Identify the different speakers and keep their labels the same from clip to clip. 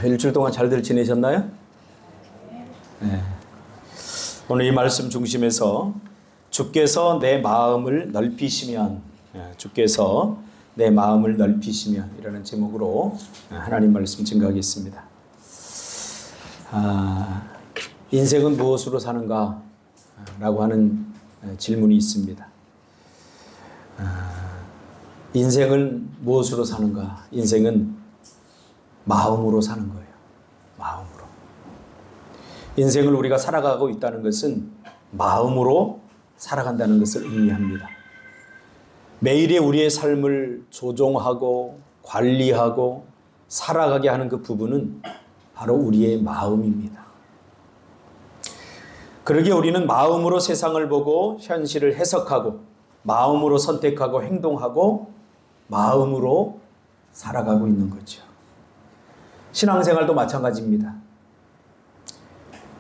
Speaker 1: 일주일 동안 잘들 지내셨나요? 네. 오늘 이 말씀 중심에서 주께서 내 마음을 넓히시면, 주께서 내 마음을 넓히시면 이라는 제목으로 하나님 말씀 증거하겠습니다. 인생은 무엇으로 사는가? 라고 하는 질문이 있습니다. 인생은 무엇으로 사는가? 인생은 마음으로 사는 거예요. 마음으로. 인생을 우리가 살아가고 있다는 것은 마음으로 살아간다는 것을 의미합니다. 매일의 우리의 삶을 조종하고 관리하고 살아가게 하는 그 부분은 바로 우리의 마음입니다. 그러기에 우리는 마음으로 세상을 보고 현실을 해석하고 마음으로 선택하고 행동하고 마음으로 살아가고 있는 거죠. 신앙생활도 마찬가지입니다.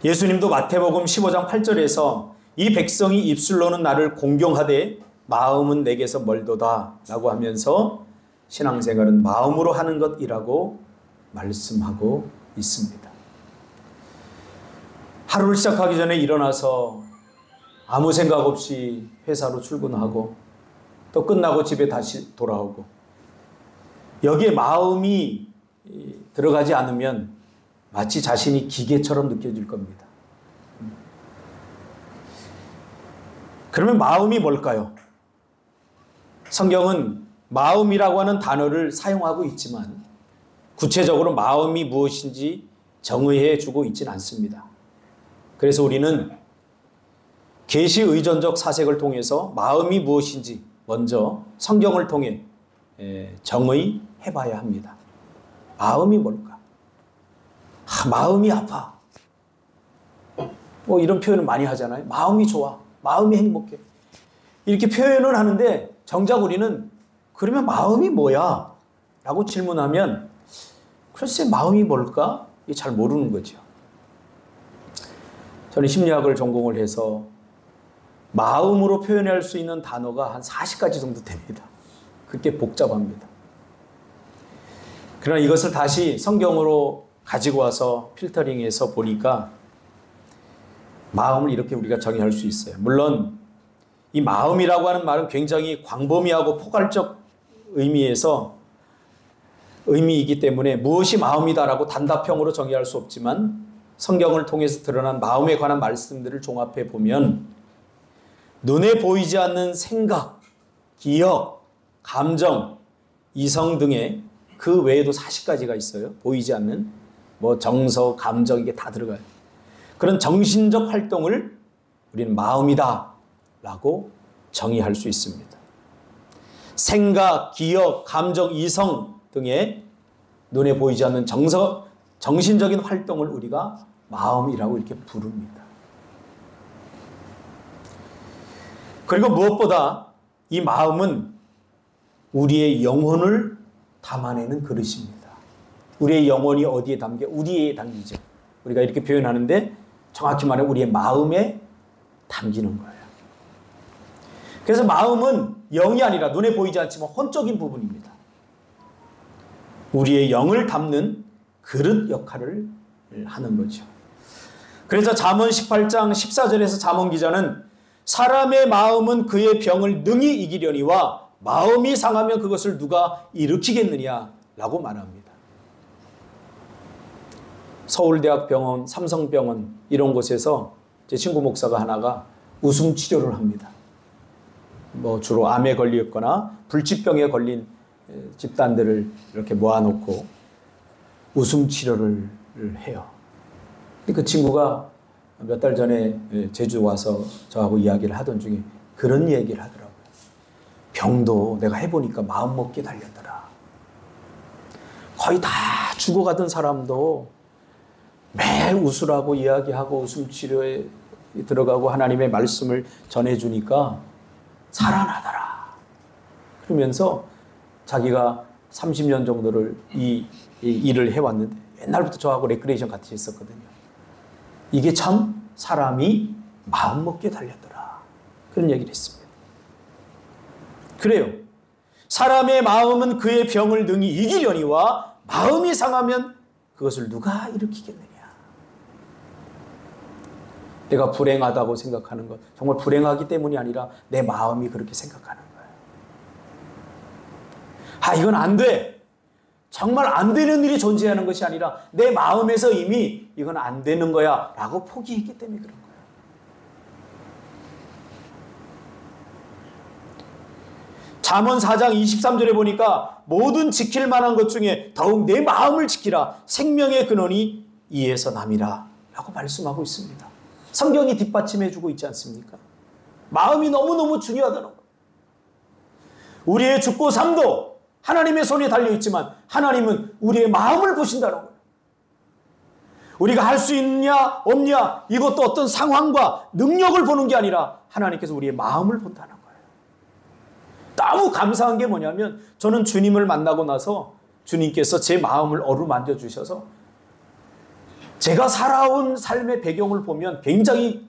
Speaker 1: 예수님도 마태복음 15장 8절에서 이 백성이 입술로는 나를 공경하되 마음은 내게서 멀도다 라고 하면서 신앙생활은 마음으로 하는 것이라고 말씀하고 있습니다. 하루를 시작하기 전에 일어나서 아무 생각 없이 회사로 출근하고 또 끝나고 집에 다시 돌아오고 여기에 마음이 들어가지 않으면 마치 자신이 기계처럼 느껴질 겁니다. 그러면 마음이 뭘까요? 성경은 마음이라고 하는 단어를 사용하고 있지만 구체적으로 마음이 무엇인지 정의해 주고 있지는 않습니다. 그래서 우리는 계시 의존적 사색을 통해서 마음이 무엇인지 먼저 성경을 통해 정의해 봐야 합니다. 마음이 뭘까? 마음이 아파. 이런 표현을 많이 하잖아요. 마음이 좋아. 마음이 행복해. 이렇게 표현을 하는데 정작 우리는 그러면 마음이 뭐야? 라고 질문하면 글쎄 마음이 뭘까? 잘 모르는 거죠. 저는 심리학을 전공을 해서 마음으로 표현할 수 있는 단어가 한 40가지 정도 됩니다. 그렇게 복잡합니다. 그러나 이것을 다시 성경으로 가지고 와서 필터링해서 보니까 마음을 이렇게 우리가 정의할 수 있어요. 물론 이 마음이라고 하는 말은 굉장히 광범위하고 포괄적 의미이기 때문에 무엇이 마음이다라고 단답형으로 정의할 수 없지만 성경을 통해서 드러난 마음에 관한 말씀들을 종합해 보면 눈에 보이지 않는 생각, 기억, 감정, 이성 등의 그 외에도 40가지가 있어요. 보이지 않는 정서, 감정 이게 다 들어가요. 그런 정신적 활동을 우리는 마음이다 라고 정의할 수 있습니다. 생각, 기억, 감정, 이성 등의 눈에 보이지 않는 정신적인 활동을 우리가 마음이라고 이렇게 부릅니다. 그리고 무엇보다 이 마음은 우리의 영혼을 담아내는 그릇입니다. 우리의 영혼이 어디에 담겨? 우리에 담기죠. 우리가 이렇게 표현하는데 정확히 말하면 우리의 마음에 담기는 거예요. 그래서 마음은 영이 아니라 눈에 보이지 않지만 혼적인 부분입니다. 우리의 영을 담는 그릇 역할을 하는 거죠. 그래서 잠언 18장 14절에서 잠언 기자는 사람의 마음은 그의 병을 능히 이기려니와 마음이 상하면 그것을 누가 일으키겠느냐라고 말합니다. 서울대학병원, 삼성병원 이런 곳에서 제 친구 목사가 하나가 웃음 치료를 합니다. 주로 암에 걸렸거나 불치병에 걸린 집단들을 이렇게 모아놓고 웃음 치료를 해요. 그 친구가 몇 달 전에 제주 와서 저하고 이야기를 하던 중에 그런 얘기를 하더라고요. 병도 내가 해보니까 마음먹기에 달렸더라. 거의 다 죽어가던 사람도 매일 웃으라고 이야기하고 웃음 치료에 들어가고 하나님의 말씀을 전해주니까 살아나더라. 그러면서 자기가 30년 정도를 이 일을 해왔는데 옛날부터 저하고 레크레이션 같이 했었거든요. 이게 참 사람이 마음먹기에 달렸더라. 그런 얘기를 했습니다. 그래요. 사람의 마음은 그의 병을 능히 이기려니와 마음이 상하면 그것을 누가 일으키겠느냐? 내가 불행하다고 생각하는 것, 정말 불행하기 때문이 아니라 내 마음이 그렇게 생각하는 거예요. 아, 이건 안 돼. 정말 안 되는 일이 존재하는 것이 아니라 내 마음에서 이미 이건 안 되는 거야 라고 포기했기 때문에 그런 거예요. 잠언 4장 23절에 보니까 모든 지킬 만한 것 중에 더욱 내 마음을 지키라. 생명의 근원이 이에서 남이라 라고 말씀하고 있습니다. 성경이 뒷받침해주고 있지 않습니까? 마음이 너무너무 중요하다는 거예요. 우리의 죽고 삶도 하나님의 손에 달려있지만 하나님은 우리의 마음을 보신다는 거예요. 우리가 할 수 있냐 없냐 이것도 어떤 상황과 능력을 보는 게 아니라 하나님께서 우리의 마음을 본다는 거예요. 너무 감사한 게 뭐냐면 저는 주님을 만나고 나서 주님께서 제 마음을 어루만져 주셔서 제가 살아온 삶의 배경을 보면 굉장히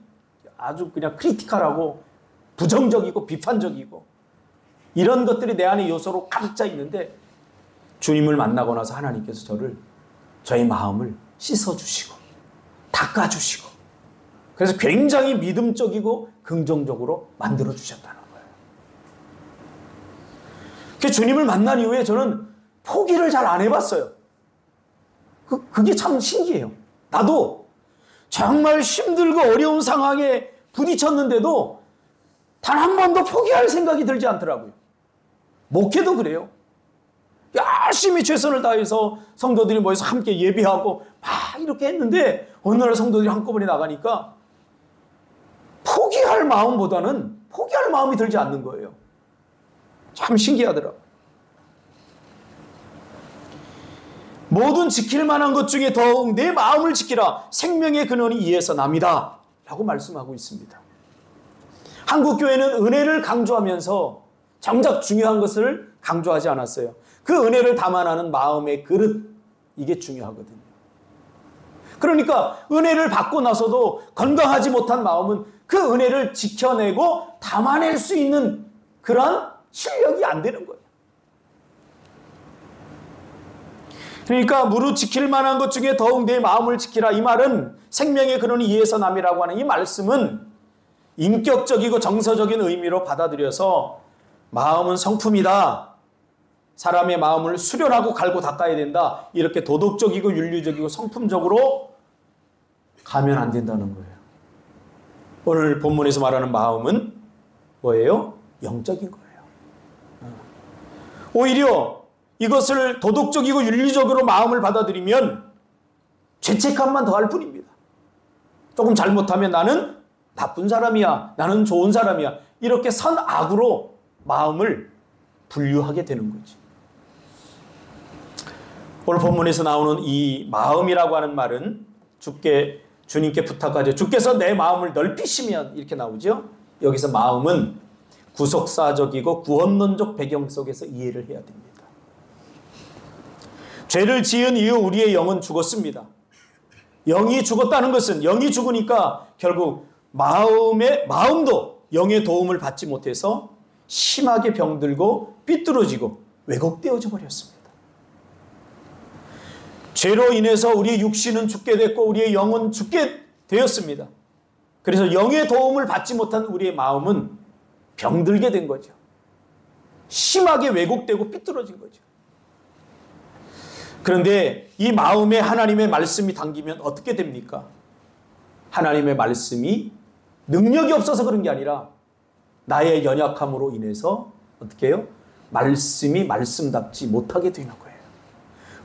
Speaker 1: 아주 그냥 크리티컬하고 부정적이고 비판적이고 이런 것들이 내 안의 요소로 가득 차 있는데 주님을 만나고 나서 하나님께서 저의 마음을 씻어주시고 닦아주시고 그래서 굉장히 믿음적이고 긍정적으로 만들어주셨다는 거예요. 그 주님을 만난 이후에 저는 포기를 잘 안 해봤어요. 그게 참 신기해요. 나도 정말 힘들고 어려운 상황에 부딪혔는데도 단 한 번도 포기할 생각이 들지 않더라고요. 목회도 그래요. 열심히 최선을 다해서 성도들이 모여서 함께 예배하고 막 이렇게 했는데 어느 날 성도들이 한꺼번에 나가니까 포기할 마음보다는 포기할 마음이 들지 않는 거예요. 참 신기하더라고요. 모든 지킬 만한 것 중에 더욱 내 마음을 지키라. 생명의 근원이 이에서 남이다 라고 말씀하고 있습니다. 한국교회는 은혜를 강조하면서 정작 중요한 것을 강조하지 않았어요. 그 은혜를 담아나는 마음의 그릇, 이게 중요하거든요. 그러니까 은혜를 받고 나서도 건강하지 못한 마음은 그 은혜를 지켜내고 담아낼 수 있는 그런 실력이 안 되는 거예요. 그러니까 무릇 지킬 만한 것 중에 더욱 내 마음을 지키라. 이 말은 생명의 근원이 이에서 남이라고 하는 이 말씀은 인격적이고 정서적인 의미로 받아들여서 마음은 성품이다. 사람의 마음을 수련하고 갈고 닦아야 된다. 이렇게 도덕적이고 윤리적이고 성품적으로 가면 안 된다는 거예요. 오늘 본문에서 말하는 마음은 뭐예요? 영적인 거예요. 오히려 이것을 도덕적이고 윤리적으로 마음을 받아들이면 죄책감만 더할 뿐입니다. 조금 잘못하면 나는 나쁜 사람이야. 나는 좋은 사람이야. 이렇게 선악으로 마음을 분류하게 되는 거지. 오늘 본문에서 나오는 이 마음이라고 하는 말은 주님께 부탁하죠. 주께서 내 마음을 넓히시면 이렇게 나오죠. 여기서 마음은 구속사적이고 구원론적 배경 속에서 이해를 해야 됩니다. 죄를 지은 이후 우리의 영은 죽었습니다. 영이 죽었다는 것은 영이 죽으니까 결국 마음도 영의 도움을 받지 못해서 심하게 병들고 삐뚤어지고 왜곡되어져 버렸습니다. 죄로 인해서 우리의 육신은 죽게 됐고 우리의 영은 죽게 되었습니다. 그래서 영의 도움을 받지 못한 우리의 마음은 병들게 된 거죠. 심하게 왜곡되고 삐뚤어진 거죠. 그런데 이 마음에 하나님의 말씀이 담기면 어떻게 됩니까? 하나님의 말씀이 능력이 없어서 그런 게 아니라 나의 연약함으로 인해서 어떻게 해요? 말씀이 말씀답지 못하게 되는 거예요.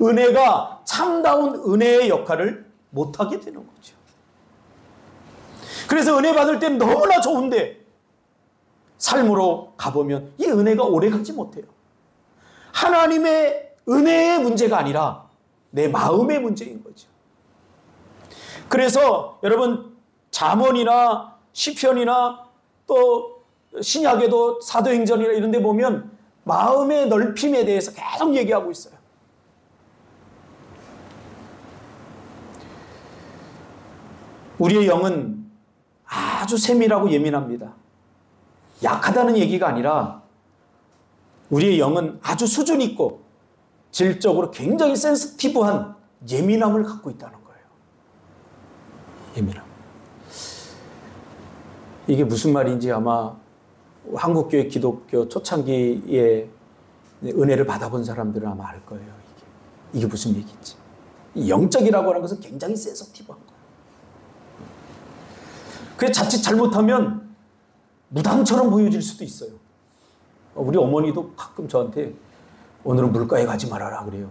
Speaker 1: 은혜가 참다운 은혜의 역할을 못하게 되는 거죠. 그래서 은혜 받을 때는 너무나 좋은데 삶으로 가보면 이 은혜가 오래가지 못해요. 하나님의 은혜의 문제가 아니라 내 마음의 문제인 거죠. 그래서 여러분 잠언이나 시편이나 또 신약에도 사도행전이나 이런 데 보면 마음의 넓힘에 대해서 계속 얘기하고 있어요. 우리의 영은 아주 세밀하고 예민합니다. 약하다는 얘기가 아니라 우리의 영은 아주 수준 있고 질적으로 굉장히 센시티브한 예민함을 갖고 있다는 거예요. 예민함. 이게 무슨 말인지 아마 한국교회 기독교 초창기에 은혜를 받아본 사람들은 아마 알 거예요. 이게 무슨 얘기인지. 영적이라고 하는 것은 굉장히 센서티브한 거예요. 그게 자칫 잘못하면 무당처럼 보여질 수도 있어요. 우리 어머니도 가끔 저한테 오늘은 물가에 가지 말아라 그래요.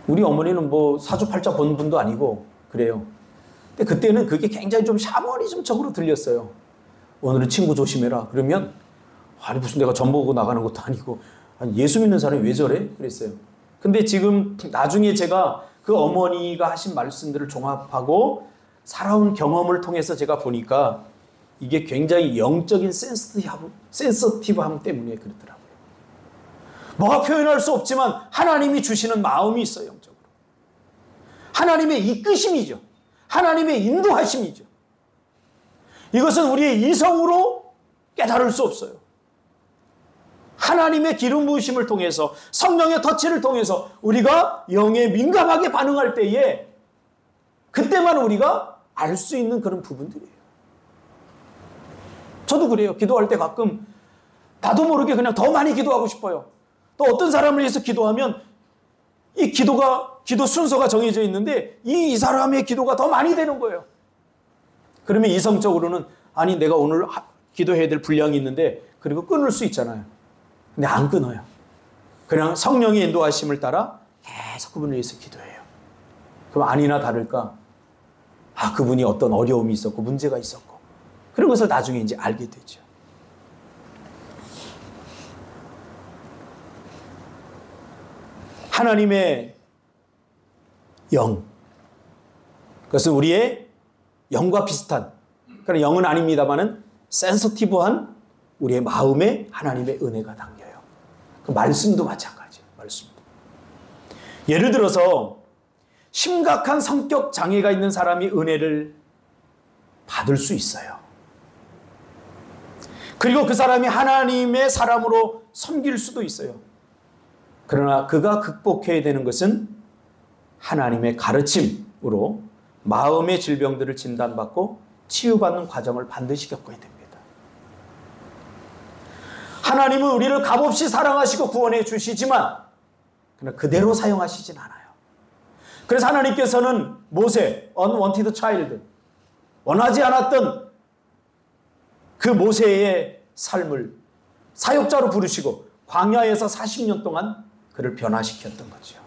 Speaker 1: 우리 어머니는 뭐 사주팔자 본 분도 아니고 그래요. 근데 그때는 그게 굉장히 좀 샤머니즘적으로 들렸어요. 오늘은 친구 조심해라. 그러면 아니 무슨 내가 전 보고 나가는 것도 아니고 아니, 예수 믿는 사람이 왜 저래? 그랬어요. 근데 지금 나중에 제가 그 어머니가 하신 말씀들을 종합하고 살아온 경험을 통해서 제가 보니까 이게 굉장히 영적인 센서티브함 때문에 그렇더라고요. 뭐가 표현할 수 없지만 하나님이 주시는 마음이 있어요. 영적으로. 하나님의 이끄심이죠. 하나님의 인도하심이죠. 이것은 우리의 이성으로 깨달을 수 없어요. 하나님의 기름 부으심을 통해서 성령의 터치를 통해서 우리가 영에 민감하게 반응할 때에 그때만 우리가 알 수 있는 그런 부분들이에요. 저도 그래요. 기도할 때 가끔 나도 모르게 그냥 더 많이 기도하고 싶어요. 또 어떤 사람을 위해서 기도하면 이 기도 순서가 정해져 있는데 이 사람의 기도가 더 많이 되는 거예요. 그러면 이성적으로는 아니 내가 오늘 기도해야 될 분량이 있는데 그리고 끊을 수 있잖아요. 근데 안 끊어요. 그냥 성령의 인도하심을 따라 계속 그분을 위해서 기도해요. 그럼 아니나 다를까 그분이 어떤 어려움이 있었고 문제가 있었고 그런 것을 나중에 이제 알게 되죠. 하나님의 영, 그것은 우리의 영과 비슷한, 그러나 영은 아닙니다만은 센서티브한 우리의 마음에 하나님의 은혜가 담겨요. 그 말씀도 마찬가지예요. 말씀도. 예를 들어서 심각한 성격 장애가 있는 사람이 은혜를 받을 수 있어요. 그리고 그 사람이 하나님의 사람으로 섬길 수도 있어요. 그러나 그가 극복해야 되는 것은 하나님의 가르침으로 마음의 질병들을 진단받고 치유받는 과정을 반드시 겪어야 됩니다. 하나님은 우리를 값없이 사랑하시고 구원해 주시지만 그러나 그대로 사용하시진 않아요. 그래서 하나님께서는 모세, unwanted child, 원하지 않았던 그 모세의 삶을 사역자로 부르시고 광야에서 40년 동안 그를 변화시켰던 거죠.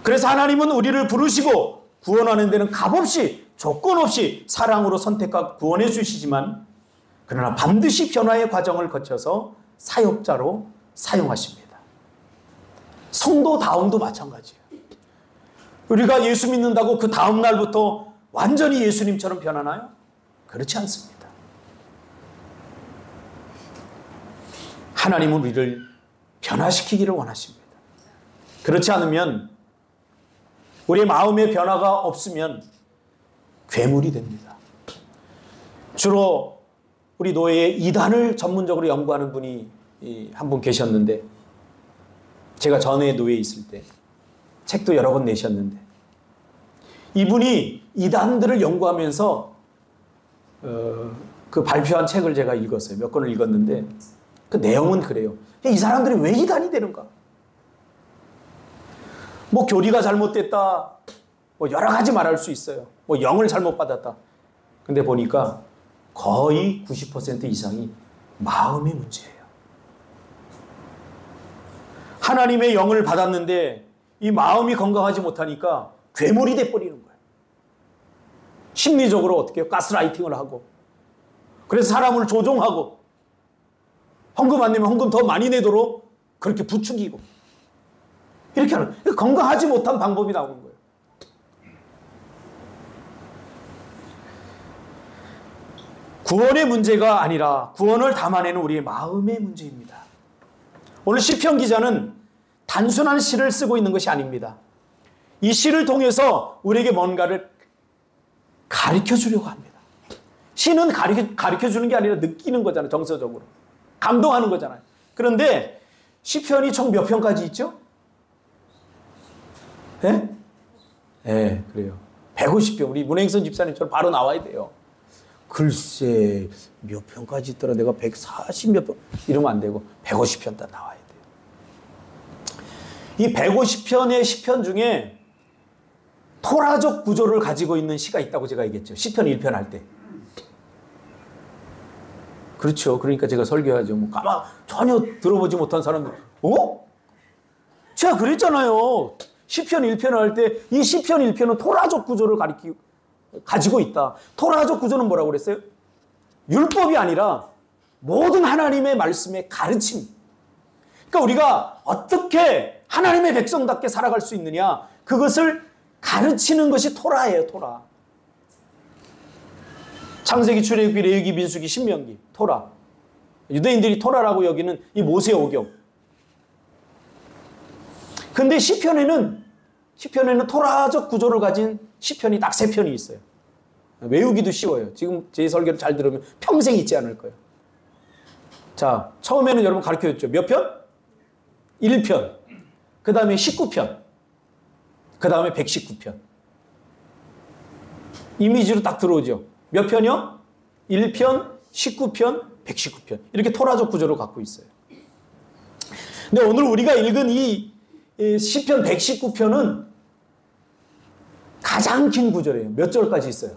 Speaker 1: 그래서 하나님은 우리를 부르시고 구원하는 데는 값없이 조건 없이 사랑으로 선택하고 구원해 주시지만 그러나 반드시 변화의 과정을 거쳐서 사역자로 사용하십니다. 성도다움도 마찬가지예요. 우리가 예수 믿는다고 그 다음 날부터 완전히 예수님처럼 변하나요? 그렇지 않습니다. 하나님은 우리를 변화시키기를 원하십니다. 그렇지 않으면 우리의 마음의 변화가 없으면 괴물이 됩니다. 주로 우리 노예에 이단을 전문적으로 연구하는 분이 한 분 계셨는데 제가 전에 노예에 있을 때 책도 여러 권 내셨는데 이분이 이단들을 연구하면서 그 발표한 책을 제가 읽었어요. 몇 권을 읽었는데 그 내용은 그래요. 이 사람들이 왜 이단이 되는가? 뭐 교리가 잘못됐다. 뭐 여러 가지 말할 수 있어요. 뭐 영을 잘못 받았다. 근데 보니까 거의 90% 이상이 마음의 문제예요. 하나님의 영을 받았는데 이 마음이 건강하지 못하니까 괴물이 돼버리는 거예요. 심리적으로 어떻게 해요? 가스라이팅을 하고 그래서 사람을 조종하고 헌금 안 내면 헌금 더 많이 내도록 그렇게 부추기고 이렇게 하는 건강하지 못한 방법이 나오는 거예요. 구원의 문제가 아니라 구원을 담아내는 우리의 마음의 문제입니다. 오늘 시편 기자는 단순한 시를 쓰고 있는 것이 아닙니다. 이 시를 통해서 우리에게 뭔가를 가르쳐 주려고 합니다. 시는 가르쳐 주는 게 아니라 느끼는 거잖아요. 정서적으로. 감동하는 거잖아요. 그런데 시편이 총 몇 편까지 있죠? 예? 예, 그래요. 150평. 우리 문행선 집사님처럼 바로 나와야 돼요. 글쎄, 몇 평까지 있더라. 내가 140 몇 평. 이러면 안 되고, 150편 다 나와야 돼요. 이 150편의 시편 중에 토라적 구조를 가지고 있는 시가 있다고 제가 얘기했죠. 시편 1편 할 때. 그렇죠. 그러니까 제가 설교하죠. 뭐 전혀 들어보지 못한 사람들, 제가 그랬잖아요. 시편 1편을 할 때 이 시편 1편은 토라적 구조를 가지고 있다. 토라적 구조는 뭐라고 그랬어요? 율법이 아니라 모든 하나님의 말씀의 가르침. 그러니까 우리가 어떻게 하나님의 백성답게 살아갈 수 있느냐, 그것을 가르치는 것이 토라예요. 토라. 창세기, 출애굽기, 레위기, 민수기, 신명기, 토라. 유대인들이 토라라고 여기는 이 모세오경. 근데 시편에는 토라적 구조를 가진 시편이 딱 3편이 있어요. 외우기도 쉬워요. 지금 제 설교를 잘 들으면 평생 잊지 않을 거예요. 자, 처음에는 여러분 가르쳐줬죠. 몇 편? 1편. 그 다음에 19편. 그 다음에 119편. 이미지로 딱 들어오죠. 몇 편이요? 1편, 19편, 119편. 이렇게 토라적 구조를 갖고 있어요. 근데 오늘 우리가 읽은 이 시편 119편은 가장 긴 구절이에요. 몇 절까지 있어요?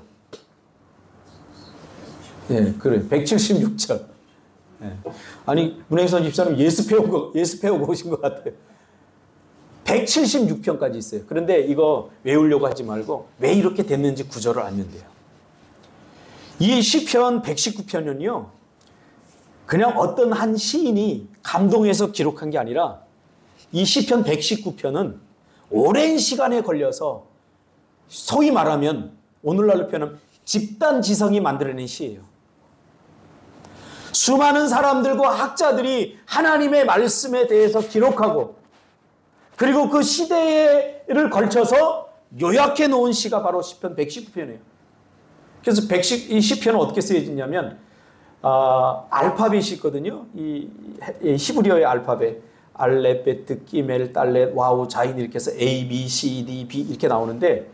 Speaker 1: 예, 그래요. 176절. 예. 아니, 문행선 집사님 예습 배우고 오신 것 같아요. 176편까지 있어요. 그런데 이거 외우려고 하지 말고 왜 이렇게 됐는지 구절을 알면 돼요. 이 시편 119편은요, 그냥 어떤 한 시인이 감동해서 기록한 게 아니라 이 시편 119편은 오랜 시간에 걸려서 소위 말하면 오늘날로 표현하면 집단 지성이 만들어낸 시예요. 수많은 사람들과 학자들이 하나님의 말씀에 대해서 기록하고 그리고 그 시대를 걸쳐서 요약해 놓은 시가 바로 시편 119편이에요. 그래서 이 시편은 어떻게 쓰여지냐면 알파벳이 있거든요. 이 히브리어의 알파벳. 알렙, 베트, 기멜, 달렛, 와우, 자인 이렇게 해서 A, B, C, D, B 이렇게 나오는데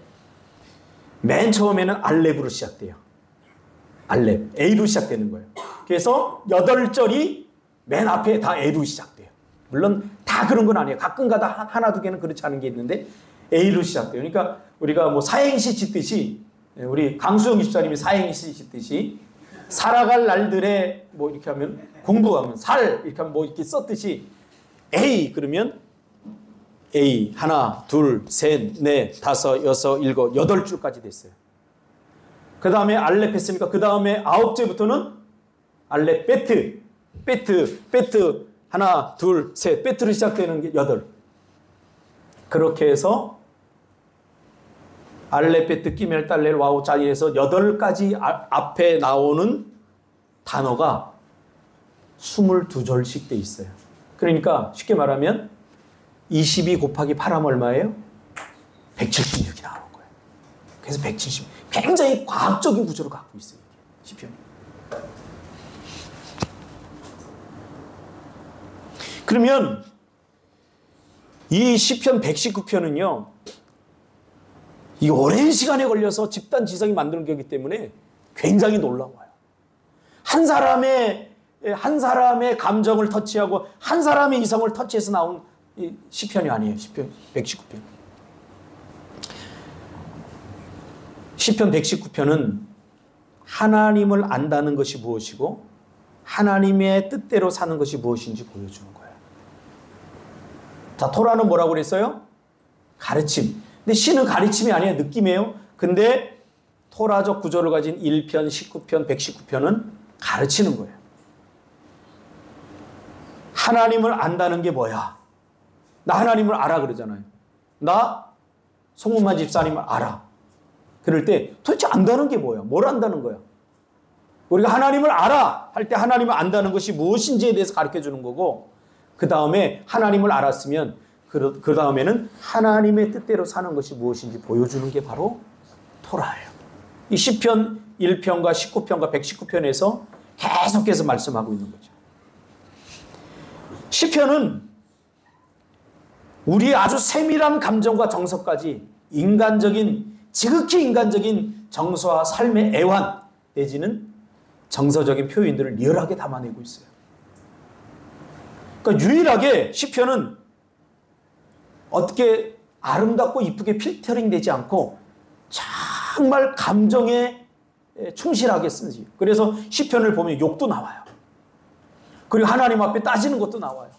Speaker 1: 맨 처음에는 알렙으로 시작돼요. 알렙, A로 시작되는 거예요. 그래서 8절이 맨 앞에 다 A로 시작돼요. 물론 다 그런 건 아니에요. 가끔가다 하나 두 개는 그렇지 않은 게 있는데 A로 시작돼요. 그러니까 우리가 뭐 사행시 짓듯이, 우리 강수영 집사님이 사행시 짓듯이 살아갈 날들에 뭐 이렇게 하면 공부하면 살 이렇게 하면 뭐 이렇게 썼듯이 A 그러면 A 하나 둘 셋 넷 다섯 여섯 일곱 8줄까지 됐어요. 그 다음에 알렙 했으니까 그 다음에 9제부터는 알렙 베트 하나 둘 셋 베트로 시작되는 게 8. 그렇게 해서 알렙 베트 기멜 달렛 와우 자이에서 8가지 앞에 나오는 단어가 22절씩 돼 있어요. 그러니까 쉽게 말하면 22 곱하기 8하면 얼마예요? 176이 나오는 거예요. 그래서 170. 굉장히 과학적인 구조를 갖고 있어요. 시편이. 그러면 이 시편 119편은요. 이 오랜 시간에 걸려서 집단 지성이 만드는 거기 때문에 굉장히 놀라워요. 한 사람의 감정을 터치하고 한 사람의 이성을 터치해서 나온 시편이 아니에요. 시편 119편. 시편 119편은 하나님을 안다는 것이 무엇이고 하나님의 뜻대로 사는 것이 무엇인지 보여주는 거예요. 자, 토라는 뭐라고 그랬어요? 가르침. 근데 시는 가르침이 아니에요. 느낌이에요. 근데 토라적 구조를 가진 1편, 19편, 119편은 가르치는 거예요. 하나님을 안다는 게 뭐야? 나 하나님을 알아 그러잖아요. 나 송은만 집사님을 알아. 그럴 때 도대체 안다는 게 뭐야? 뭘 안다는 거야? 우리가 하나님을 알아 할 때 하나님을 안다는 것이 무엇인지에 대해서 가르쳐 주는 거고, 그 다음에 하나님을 알았으면 그 다음에는 하나님의 뜻대로 사는 것이 무엇인지 보여주는 게 바로 토라예요. 이 시편 1편과 19편과 119편에서 계속해서 말씀하고 있는 거죠. 시편은 우리의 아주 세밀한 감정과 정서까지 인간적인, 지극히 인간적인 정서와 삶의 애환 내지는 정서적인 표현들을 리얼하게 담아내고 있어요. 그러니까 유일하게 시편은 어떻게 아름답고 이쁘게 필터링 되지 않고 정말 감정에 충실하게 쓰지. 그래서 시편을 보면 욕도 나와요. 그리고 하나님 앞에 따지는 것도 나와요.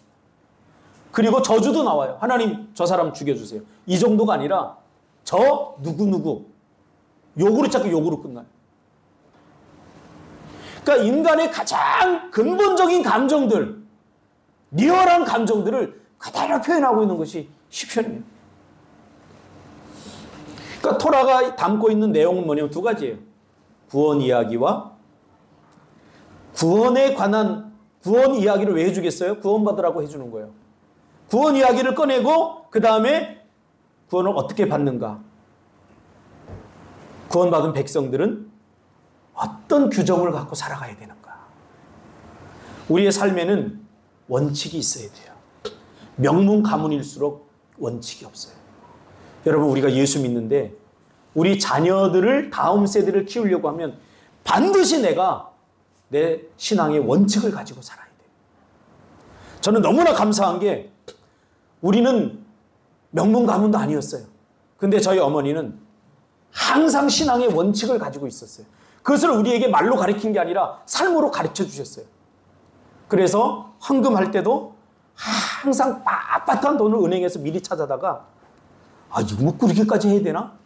Speaker 1: 그리고 저주도 나와요. 하나님 저 사람 죽여주세요. 이 정도가 아니라 저 누구누구 욕으로 자꾸 욕으로 끝나요. 그러니까 인간의 가장 근본적인 감정들, 리얼한 감정들을 그대로 표현하고 있는 것이 시편이에요. 그러니까 토라가 담고 있는 내용은 뭐냐면 두 가지예요. 구원 이야기와 구원에 관한 구원 이야기를 왜 해주겠어요? 구원받으라고 해주는 거예요. 구원 이야기를 꺼내고 그 다음에 구원을 어떻게 받는가? 구원받은 백성들은 어떤 규정을 갖고 살아가야 되는가? 우리의 삶에는 원칙이 있어야 돼요. 명문 가문일수록 원칙이 없어요. 여러분, 우리가 예수 믿는데 우리 자녀들을, 다음 세대를 키우려고 하면 반드시 내가 내 신앙의 원칙을 가지고 살아야 돼요. 저는 너무나 감사한 게 우리는 명문 가문도 아니었어요. 근데 저희 어머니는 항상 신앙의 원칙을 가지고 있었어요. 그것을 우리에게 말로 가르친 게 아니라 삶으로 가르쳐 주셨어요. 그래서 헌금할 때도 항상 빳빳한 돈을 은행에서 미리 찾아다가 이거 뭐 그렇게까지 해야 되나?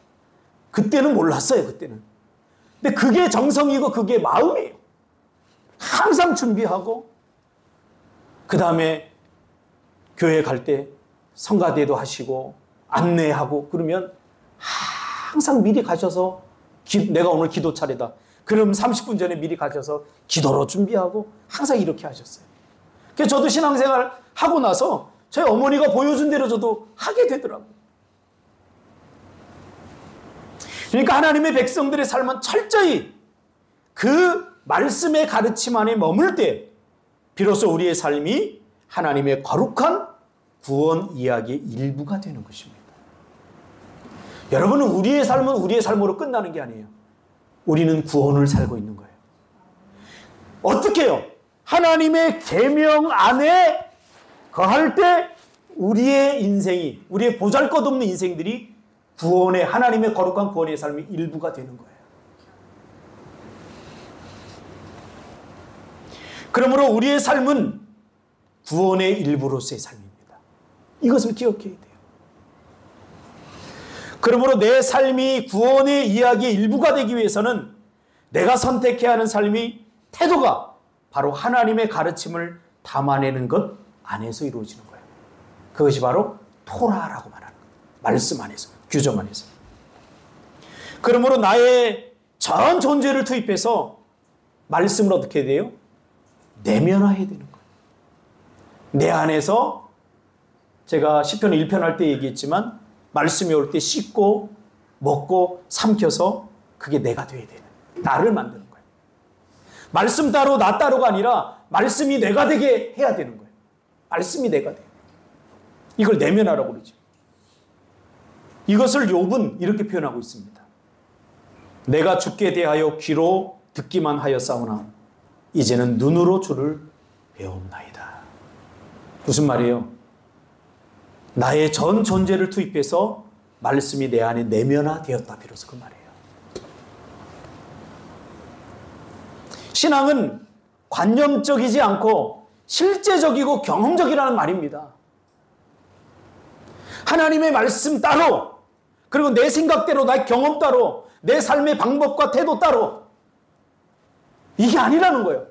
Speaker 1: 그때는 몰랐어요. 그때는. 근데 그게 정성이고 그게 마음이에요. 항상 준비하고 그 다음에 교회 갈 때 성가대도 하시고 안내하고 그러면 항상 미리 가셔서 내가 오늘 기도 차례다. 그럼 30분 전에 미리 가셔서 기도로 준비하고 항상 이렇게 하셨어요. 그래서 저도 신앙생활 하고 나서 저희 어머니가 보여준 대로 저도 하게 되더라고요. 그러니까 하나님의 백성들의 삶은 철저히 그 말씀의 가르침 안에 머물 때 비로소 우리의 삶이 하나님의 거룩한 구원 이야기의 일부가 되는 것입니다. 여러분은 우리의 삶은 우리의 삶으로 끝나는 게 아니에요. 우리는 구원을 살고 있는 거예요. 어떻게 해요? 하나님의 계명 안에 거할 때 우리의 인생이, 우리의 보잘것없는 인생들이 구원의, 하나님의 거룩한 구원의 삶의 일부가 되는 거예요. 그러므로 우리의 삶은 구원의 일부로서의 삶입니다. 이것을 기억해야 돼요. 그러므로 내 삶이 구원의 이야기의 일부가 되기 위해서는 내가 선택해야 하는 삶이, 태도가 바로 하나님의 가르침을 담아내는 것 안에서 이루어지는 거예요. 그것이 바로 토라라고 말하는 거예요. 말씀 안에서, 규정 안에서. 그러므로 나의 전 존재를 투입해서 말씀을 어떻게 해야 돼요? 내면화해야 되는 거예요. 내 안에서 제가 시편 1편 할 때 얘기했지만 말씀이 올 때 씻고 먹고 삼켜서 그게 내가 돼야 되는, 나를 만드는 거예요. 말씀 따로 나 따로가 아니라 말씀이 내가 되게 해야 되는 거예요. 말씀이 내가 돼요. 이걸 내면화라고 그러죠. 이것을 욥은 이렇게 표현하고 있습니다. 내가 주께 대하여 귀로 듣기만 하였사오나 이제는 눈으로 주를 배움나이다. 무슨 말이에요? 나의 전 존재를 투입해서 말씀이 내 안에 내면화되었다. 비로소 그 말이에요. 신앙은 관념적이지 않고 실제적이고 경험적이라는 말입니다. 하나님의 말씀 따로, 그리고 내 생각대로, 나의 경험 따로, 내 삶의 방법과 태도 따로, 이게 아니라는 거예요.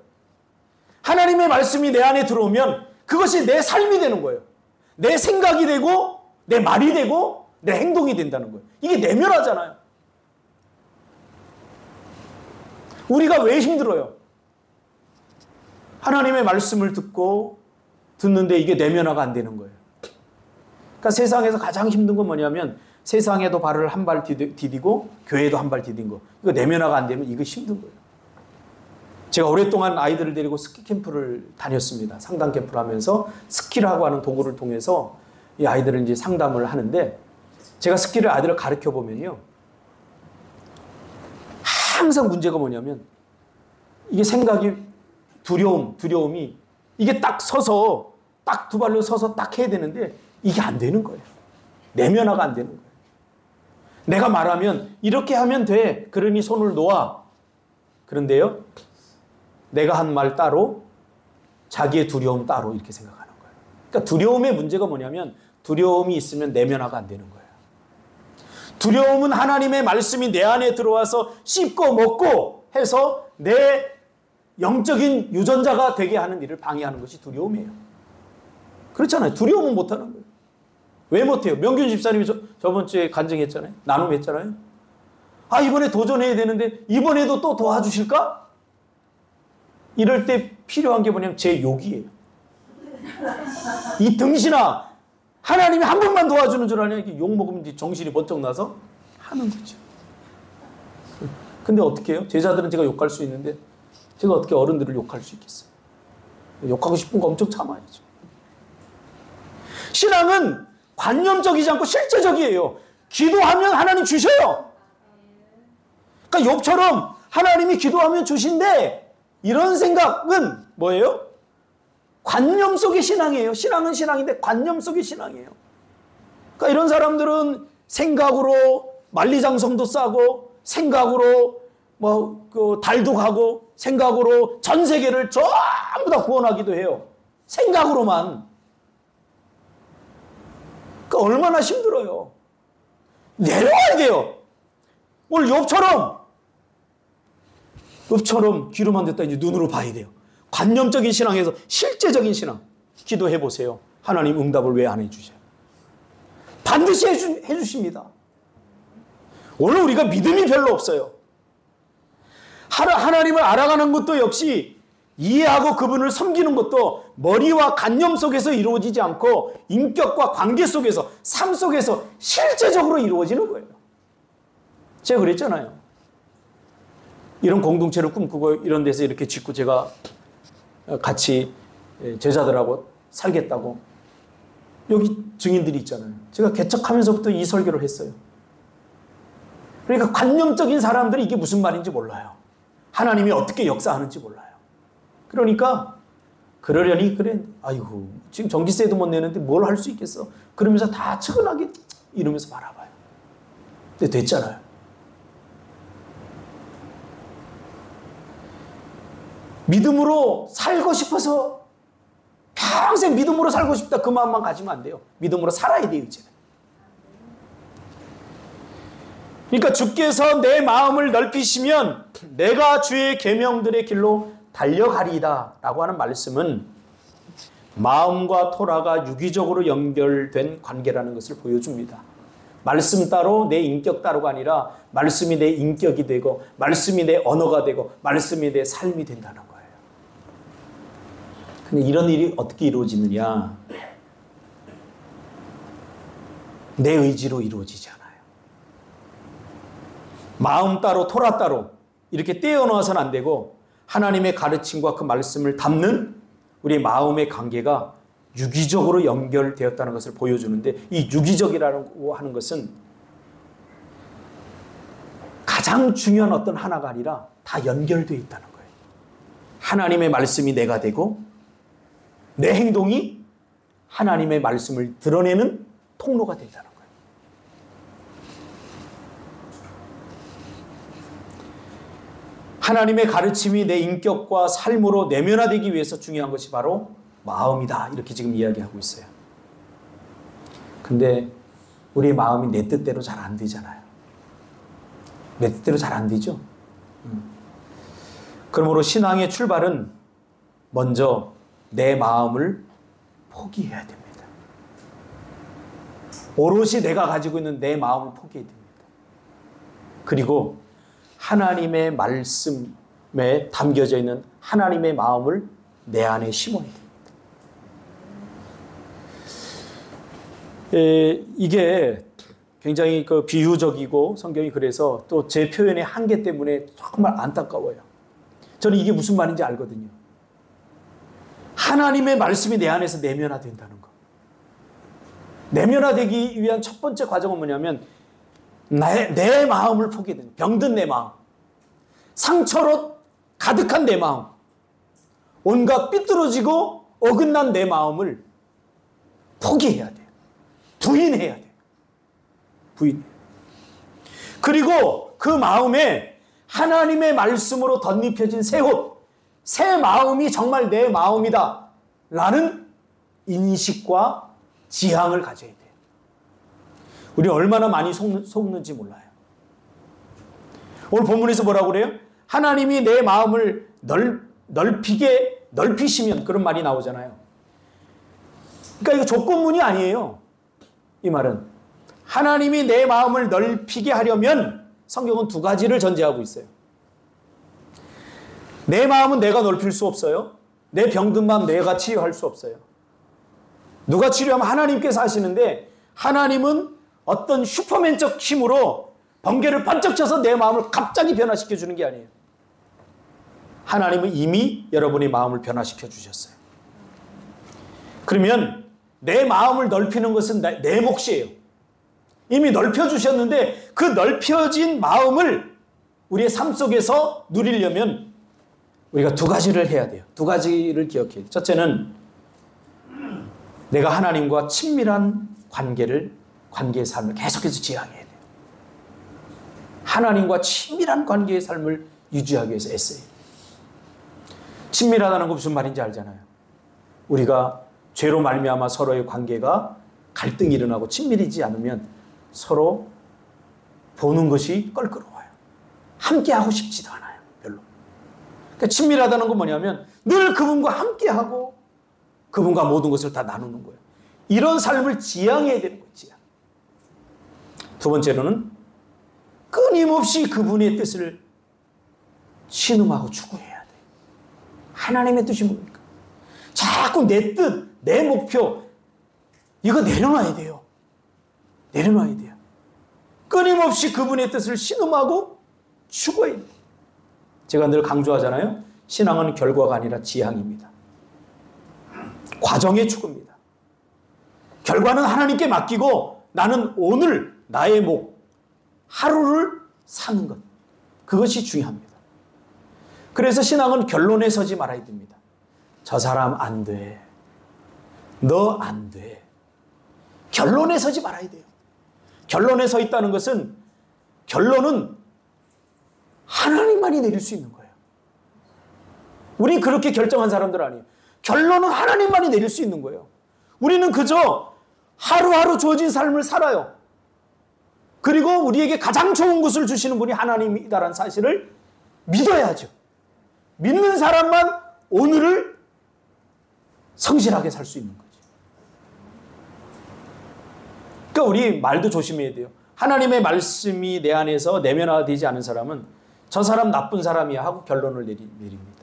Speaker 1: 하나님의 말씀이 내 안에 들어오면 그것이 내 삶이 되는 거예요. 내 생각이 되고 내 말이 되고 내 행동이 된다는 거예요. 이게 내면화잖아요. 우리가 왜 힘들어요? 하나님의 말씀을 듣는데 이게 내면화가 안 되는 거예요. 그러니까 세상에서 가장 힘든 건 뭐냐면 세상에도 발을 한 발 디디고 교회에도 한 발 디딘 거. 이거 내면화가 안 되면 이거 힘든 거예요. 제가 오랫동안 아이들을 데리고 스키 캠프를 다녔습니다. 상담 캠프를 하면서 스키라고 하는 도구를 통해서 이 아이들을 이제 상담을 하는데 제가 스킬을 아이들을 가르쳐 보면요. 항상 문제가 뭐냐면 이게 생각이 두려움이 이게 딱 서서 딱 두 발로 서서 딱 해야 되는데 이게 안 되는 거예요. 내면화가 안 되는 거예요. 내가 말하면 이렇게 하면 돼. 그러니 손을 놓아. 그런데요. 내가 한 말 따로 자기의 두려움 따로 이렇게 생각하는 거예요. 그러니까 두려움의 문제가 뭐냐면 두려움이 있으면 내면화가 안 되는 거예요. 두려움은 하나님의 말씀이 내 안에 들어와서 씹고 먹고 해서 내 영적인 유전자가 되게 하는 일을 방해하는 것이 두려움이에요. 그렇잖아요. 두려움은 못하는 거예요. 왜 못해요? 명균 집사님이 저번 주에 간증했잖아요. 나눔했잖아요. 아, 이번에 도전해야 되는데 이번에도 또 도와주실까? 이럴 때 필요한 게 뭐냐면 제 욕이에요. 이 등신아, 하나님이 한 번만 도와주는 줄 아냐? 이렇게 욕 먹으면 정신이 번쩍 나서 하는 거죠. 근데 어떻게 해요? 제자들은 제가 욕할 수 있는데 제가 어떻게 어른들을 욕할 수 있겠어요? 욕하고 싶은 거 엄청 참아야죠. 신앙은 관념적이지 않고 실제적이에요. 기도하면 하나님 주셔요. 그러니까 욥처럼 하나님이 기도하면 주신대. 이런 생각은 뭐예요? 관념 속의 신앙이에요. 신앙은 신앙인데 관념 속의 신앙이에요. 그러니까 이런 사람들은 생각으로 만리장성도 싸고 생각으로 달도 가고 생각으로 전 세계를 전부 다 구원하기도 해요. 생각으로만. 그러니까 얼마나 힘들어요. 내려와야 돼요. 오늘 욥처럼 귀로만 듣다 이제 눈으로 봐야 돼요. 관념적인 신앙에서 실제적인 신앙. 기도해 보세요. 하나님 응답을 왜 안 해주셔요? 반드시 해주십니다. 오늘 우리가 믿음이 별로 없어요. 하나님을 알아가는 것도 역시 이해하고 그분을 섬기는 것도 머리와 관념 속에서 이루어지지 않고 인격과 관계 속에서, 삶 속에서 실제적으로 이루어지는 거예요. 제가 그랬잖아요. 이런 공동체를 꿈꾸고 이런 데서 이렇게 짓고 제가 같이 제자들하고 살겠다고. 여기 증인들이 있잖아요. 제가 개척하면서부터 이 설교를 했어요. 그러니까 관념적인 사람들이 이게 무슨 말인지 몰라요. 하나님이 어떻게 역사하는지 몰라요. 그러니까 그러려니 그래. 아이고 지금 전기세도 못 내는데 뭘 할 수 있겠어. 그러면서 다 측은하게 이러면서 바라봐요. 근데 됐잖아요. 믿음으로 살고 싶어서 평생 믿음으로 살고 싶다 그 마음만 가지면 안 돼요. 믿음으로 살아야 돼요 이제는. 그러니까 주께서 내 마음을 넓히시면 내가 주의 계명들의 길로 달려가리이다 라고 하는 말씀은 마음과 토라가 유기적으로 연결된 관계라는 것을 보여줍니다. 말씀 따로 내 인격 따로가 아니라 말씀이 내 인격이 되고 말씀이 내 언어가 되고 말씀이 내 삶이 된다는 거예요. 근데 이런 일이 어떻게 이루어지느냐? 내 의지로 이루어지지 않아요. 마음 따로 토라 따로 이렇게 떼어놓아서는 안 되고 하나님의 가르침과 그 말씀을 담는 우리 마음의 관계가 유기적으로 연결되었다는 것을 보여주는데 이 유기적이라고 하는 것은 가장 중요한 어떤 하나가 아니라 다 연결되어 있다는 거예요. 하나님의 말씀이 내가 되고 내 행동이 하나님의 말씀을 드러내는 통로가 된다는 거예요. 하나님의 가르침이 내 인격과 삶으로 내면화되기 위해서 중요한 것이 바로 마음이다. 이렇게 지금 이야기하고 있어요. 근데 우리의 마음이 내 뜻대로 잘 안 되잖아요. 내 뜻대로 잘 안 되죠. 그러므로 신앙의 출발은 먼저 내 마음을 포기해야 됩니다. 오롯이 내가 가지고 있는 내 마음을 포기해야 됩니다. 그리고 하나님의 말씀에 담겨져 있는 하나님의 마음을 내 안에 심어야 됩니다. 이게 굉장히 비유적이고 성경이 그래서 또 제 표현의 한계 때문에 정말 안타까워요. 저는 이게 무슨 말인지 알거든요. 하나님의 말씀이 내 안에서 내면화된다는 거. 내면화되기 위한 첫 번째 과정은 뭐냐면 내 마음을 포기해야 병든 내 마음, 상처로 가득한 내 마음, 온갖 삐뚤어지고 어긋난 내 마음을 포기해야 돼요. 부인해야 돼요. 부인. 그리고 그 마음에 하나님의 말씀으로 덧입혀진 새 옷, 새 마음이 정말 내 마음이다 라는 인식과 지향을 가져야 돼요. 우리 얼마나 많이 속는지 몰라요. 오늘 본문에서 뭐라고 그래요? 하나님이 내 마음을 넓히시면, 그런 말이 나오잖아요. 그러니까 이거 조건문이 아니에요. 이 말은 하나님이 내 마음을 넓히게 하려면 성경은 두 가지를 전제하고 있어요. 내 마음은 내가 넓힐 수 없어요. 내 병든 마음 내가 치유할 수 없어요. 누가 치료하면 하나님께서 하시는데, 하나님은 어떤 슈퍼맨적 힘으로 번개를 번쩍 쳐서 내 마음을 갑자기 변화시켜 주는 게 아니에요. 하나님은 이미 여러분의 마음을 변화시켜 주셨어요. 그러면 내 마음을 넓히는 것은 내 몫이에요. 이미 넓혀 주셨는데 그 넓혀진 마음을 우리의 삶 속에서 누리려면 우리가 두 가지를 해야 돼요. 두 가지를 기억해야 돼요. 첫째는 내가 하나님과 친밀한 관계의 삶을 계속해서 지향해야 돼요. 하나님과 친밀한 관계의 삶을 유지하기 위해서 애써야 돼요. 친밀하다는 건 무슨 말인지 알잖아요. 우리가 죄로 말미암아 서로의 관계가 갈등이 일어나고 친밀하지 않으면 서로 보는 것이 껄끄러워요. 함께하고 싶지도 않아요. 별로. 그러니까 친밀하다는 건 뭐냐면 늘 그분과 함께하고 그분과 모든 것을 다 나누는 거예요. 이런 삶을 지향해야 되는 거예요. 지향. 두 번째로는 끊임없이 그분의 뜻을 신음하고 추구해야 돼요. 하나님의 뜻이 뭡니까? 자꾸 내 뜻, 내 목표, 이거 내려놔야 돼요. 내려놔야 돼요. 끊임없이 그분의 뜻을 신음하고 추구해야 돼요. 제가 늘 강조하잖아요. 신앙은 결과가 아니라 지향입니다. 과정의 추구입니다. 결과는 하나님께 맡기고 나는 오늘 나의 목, 하루를 사는 것. 그것이 중요합니다. 그래서 신앙은 결론에 서지 말아야 됩니다. 저 사람 안 돼. 너 안 돼. 결론에 서지 말아야 돼요. 결론에 서 있다는 것은 결론은 하나님만이 내릴 수 있는 거예요. 우리 그렇게 결정한 사람들 아니에요. 결론은 하나님만이 내릴 수 있는 거예요. 우리는 그저 하루하루 주어진 삶을 살아요. 그리고 우리에게 가장 좋은 것을 주시는 분이 하나님이다라는 사실을 믿어야죠. 믿는 사람만 오늘을 성실하게 살 수 있는 거죠. 그러니까 우리 말도 조심해야 돼요. 하나님의 말씀이 내 안에서 내면화되지 않은 사람은 저 사람 나쁜 사람이야 하고 결론을 내립니다.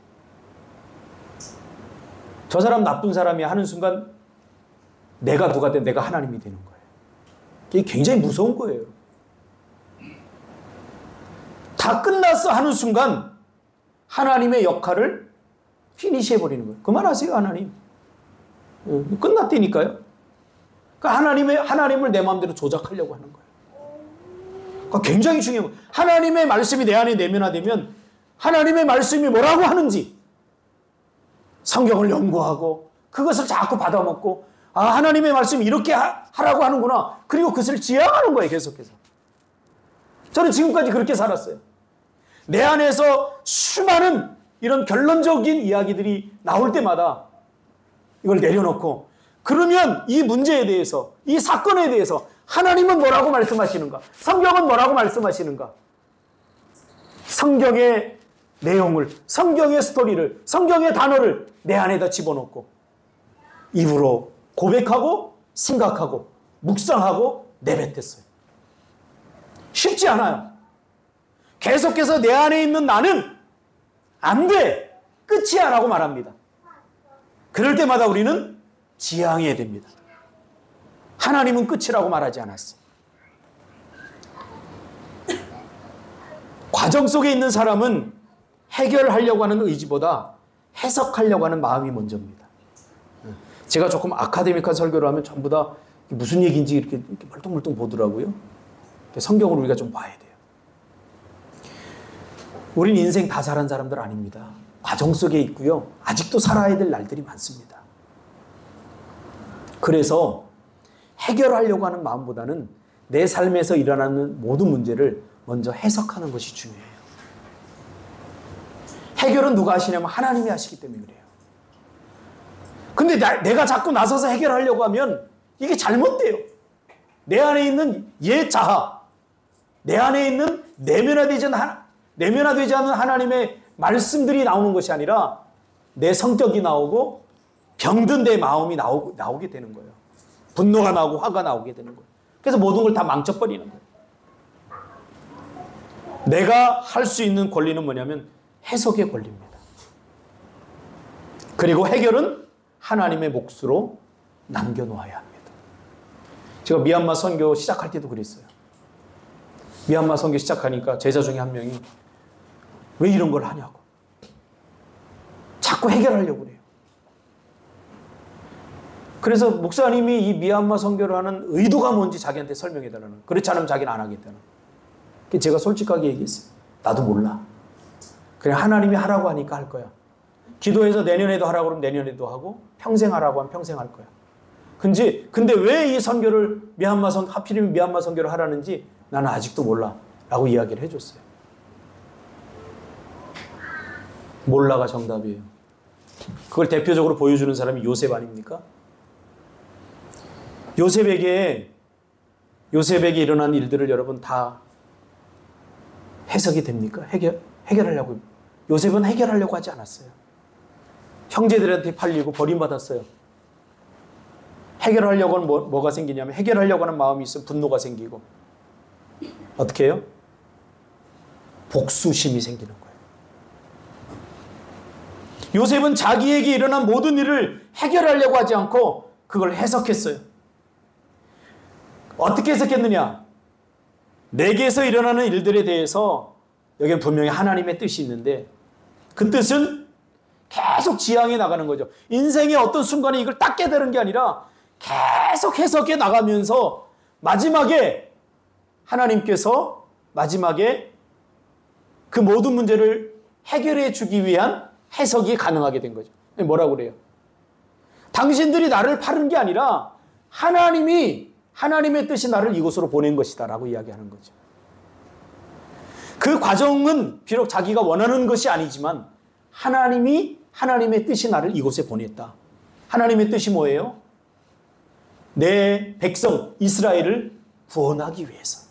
Speaker 1: 저 사람 나쁜 사람이야 하는 순간 내가 누가 돼? 내가 하나님이 되는 거예요. 이게 굉장히 무서운 거예요. 다 끝났어 하는 순간 하나님의 역할을 피니시해버리는 거예요. 그만하세요, 하나님. 끝났다니까요. 그러니까 하나님을 내 마음대로 조작하려고 하는 거예요. 그러니까 굉장히 중요한 거예요. 하나님의 말씀이 내 안에 내면화되면 하나님의 말씀이 뭐라고 하는지 성경을 연구하고 그것을 자꾸 받아먹고 하나님의 말씀이 이렇게 하라고 하는구나. 그리고 그것을 지향하는 거예요, 계속해서. 저는 지금까지 그렇게 살았어요. 내 안에서 수많은 이런 결론적인 이야기들이 나올 때마다 이걸 내려놓고 그러면 이 문제에 대해서, 이 사건에 대해서 하나님은 뭐라고 말씀하시는가? 성경은 뭐라고 말씀하시는가? 성경의 내용을, 성경의 스토리를, 성경의 단어를 내 안에다 집어넣고 입으로 고백하고 생각하고 묵상하고 내뱉었어요. 쉽지 않아요. 계속해서 내 안에 있는 나는 안 돼, 끝이야 라고 말합니다. 그럴 때마다 우리는 지향해야 됩니다. 하나님은 끝이라고 말하지 않았어요. 과정 속에 있는 사람은 해결하려고 하는 의지보다 해석하려고 하는 마음이 먼저입니다. 제가 조금 아카데믹한 설교를 하면 전부 다 무슨 얘기인지 이렇게 멀뚱멀뚱 보더라고요. 성경을 우리가 좀 봐야 돼요. 우린 인생 다 잘한 사람들 아닙니다. 과정 속에 있고요. 아직도 살아야 될 날들이 많습니다. 그래서 해결하려고 하는 마음보다는 내 삶에서 일어나는 모든 문제를 먼저 해석하는 것이 중요해요. 해결은 누가 하시냐면 하나님이 하시기 때문에 그래요. 근데 내가 자꾸 나서서 해결하려고 하면 이게 잘못돼요. 내 안에 있는 옛 자아, 내 안에 있는 내면화되지 않은 하나님의 말씀들이 나오는 것이 아니라 내 성격이 나오고 병든 내 마음이 나오게 되는 거예요. 분노가 나오고 화가 나오게 되는 거예요. 그래서 모든 걸 다 망쳐버리는 거예요. 내가 할 수 있는 권리는 뭐냐면 해석의 권리입니다. 그리고 해결은 하나님의 몫으로 남겨놓아야 합니다. 제가 미얀마 선교 시작할 때도 그랬어요. 미얀마 선교 시작하니까 제자 중에 한 명이 왜 이런 걸 하냐고. 자꾸 해결하려고 그래요. 그래서 목사님이 이 미얀마 선교를 하는 의도가 뭔지 자기한테 설명해달라는. 그렇지 않으면 자기는 안 하겠다는. 제가 솔직하게 얘기했어요. 나도 몰라. 그래 하나님이 하라고 하니까 할 거야. 기도해서 내년에도 하라고 그러면 내년에도 하고 평생 하라고 하면 평생 할 거야. 근데 왜 이 선교를 하필이면 미얀마 선교를 하라는지 나는 아직도 몰라 라고 이야기를 해줬어요. 몰라가 정답이에요. 그걸 대표적으로 보여주는 사람이 요셉 아닙니까? 요셉에게 일어난 일들을 여러분 다 해석이 됩니까? 해결하려고. 요셉은 해결하려고 하지 않았어요. 형제들한테 팔리고 버림받았어요. 해결하려고 하는 뭐가 생기냐면 해결하려고 하는 마음이 있으면 분노가 생기고 어떻게 해요? 복수심이 생기는 거예요. 요셉은 자기에게 일어난 모든 일을 해결하려고 하지 않고 그걸 해석했어요. 어떻게 해석했느냐? 내게서 일어나는 일들에 대해서 여기는 분명히 하나님의 뜻이 있는데 그 뜻은 계속 지향해 나가는 거죠. 인생의 어떤 순간에 이걸 딱 깨달은 게 아니라 계속 해석해 나가면서 마지막에 하나님께서 그 모든 문제를 해결해 주기 위한 해석이 가능하게 된 거죠. 뭐라고 그래요? 당신들이 나를 파는 게 아니라 하나님의 뜻이 나를 이곳으로 보낸 것이다 라고 이야기하는 거죠. 그 과정은 비록 자기가 원하는 것이 아니지만 하나님의 뜻이 나를 이곳에 보냈다. 하나님의 뜻이 뭐예요? 내 백성 이스라엘을 구원하기 위해서.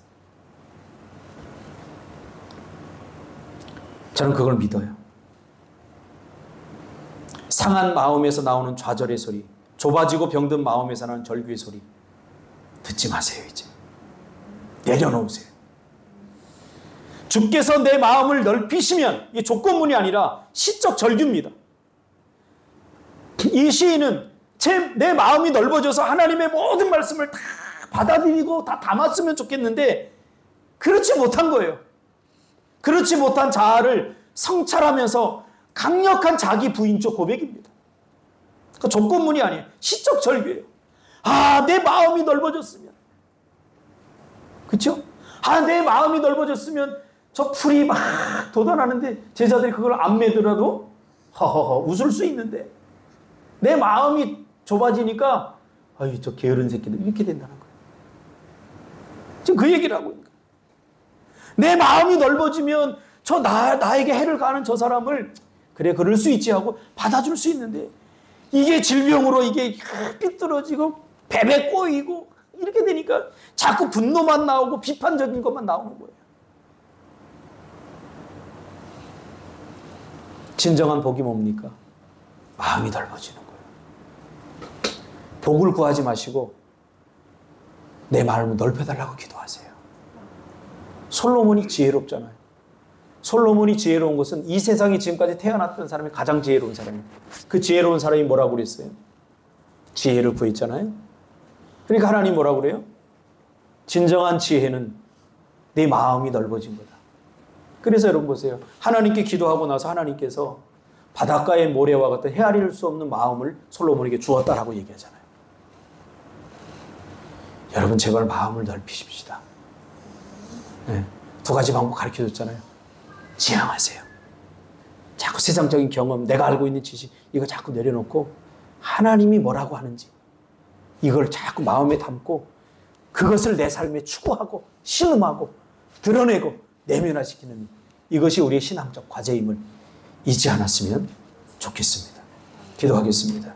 Speaker 1: 저는 그걸 믿어요. 상한 마음에서 나오는 좌절의 소리, 좁아지고 병든 마음에서 나오는 절규의 소리 듣지 마세요. 이제 내려놓으세요. 주께서 내 마음을 넓히시면, 이게 조건문이 아니라 시적 절규입니다. 이 시인은 내 마음이 넓어져서 하나님의 모든 말씀을 다 받아들이고 다 담았으면 좋겠는데 그렇지 못한 거예요. 그렇지 못한 자아를 성찰하면서 강력한 자기 부인적 고백입니다. 그 조건문이 아니에요. 시적 절규예요. 내 마음이 넓어졌으면. 그렇죠? 내 마음이 넓어졌으면 저 풀이 막 돋아나는데 제자들이 그걸 안 매더라도 허허허 웃을 수 있는데 내 마음이 좁아지니까 저 게으른 새끼들 이렇게 된다는 거예요. 지금 그 얘기를 하고 있는 거예요. 내 마음이 넓어지면 나에게 해를 가하는 저 사람을 그래 그럴 수 있지 하고 받아줄 수 있는데 이게 질병으로 이게 삐뚤어지고 배배 꼬이고 이렇게 되니까 자꾸 분노만 나오고 비판적인 것만 나오는 거예요. 진정한 복이 뭡니까? 마음이 넓어지는 거예요. 복을 구하지 마시고 내 마음을 넓혀달라고 기도하세요. 솔로몬이 지혜롭잖아요. 솔로몬이 지혜로운 것은 이 세상에 지금까지 태어났던 사람이 가장 지혜로운 사람입니다. 그 지혜로운 사람이 뭐라고 그랬어요? 지혜를 구했잖아요. 그러니까 하나님 뭐라고 그래요? 진정한 지혜는 내 마음이 넓어진 거다. 그래서 여러분 보세요. 하나님께 기도하고 나서 하나님께서 바닷가의 모래와 같은 헤아릴 수 없는 마음을 솔로몬에게 주었다라고 얘기하잖아요. 여러분 제발 마음을 넓히십시다. 네. 두 가지 방법 가르쳐줬잖아요. 지향하세요. 자꾸 세상적인 경험, 내가 알고 있는 지식 이거 자꾸 내려놓고 하나님이 뭐라고 하는지 이걸 자꾸 마음에 담고 그것을 내 삶에 추구하고 신음하고 드러내고 내면화시키는 이것이 우리의 신앙적 과제임을 잊지 않았으면 좋겠습니다. 기도하겠습니다.